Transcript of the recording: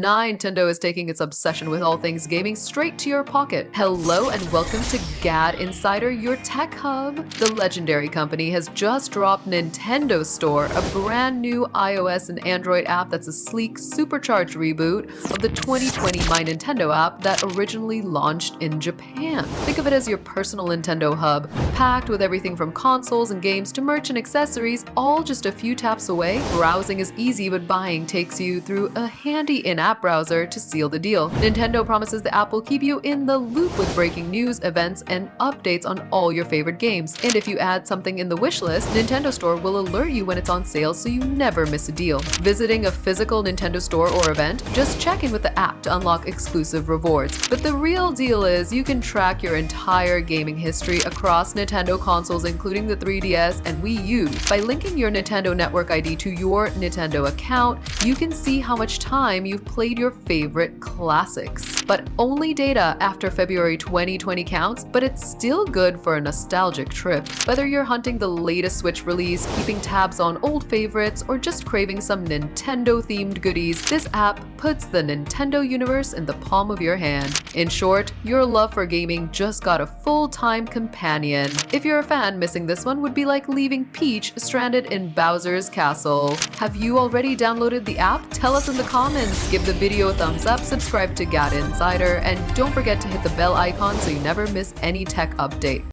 Nintendo is taking its obsession with all things gaming straight to your pocket. Hello and welcome to GadInsider, your tech hub. The legendary company has just dropped Nintendo Store, a brand new iOS and Android app that's a sleek, supercharged reboot of the 2020 My Nintendo app that originally launched in Japan. Think of it as your personal Nintendo hub, packed with everything from consoles and games to merch and accessories, all just a few taps away. Browsing is easy, but buying takes you through a handy in-app browser to seal the deal. Nintendo promises the app will keep you in the loop with breaking news, events, and updates on all your favorite games. And if you add something in the wish list, Nintendo Store will alert you when it's on sale so you never miss a deal. Visiting a physical Nintendo Store or event, just check in with the app to unlock exclusive rewards. But the real deal is you can track your entire gaming history across Nintendo consoles, including the 3DS and Wii U. By linking your Nintendo Network ID to your Nintendo account, you can see how much time you've played your favorite classics. But only data after February 2020 counts, but it's still good for a nostalgic trip. Whether you're hunting the latest Switch release, keeping tabs on old favorites, or just craving some Nintendo-themed goodies, this app puts the Nintendo universe in the palm of your hand. In short, your love for gaming just got a full-time companion. If you're a fan, missing this one would be like leaving Peach stranded in Bowser's castle. Have you already downloaded the app? Tell us in the comments, give the video a thumbs up, subscribe to GadInsider, and don't forget to hit the bell icon so you never miss any tech update.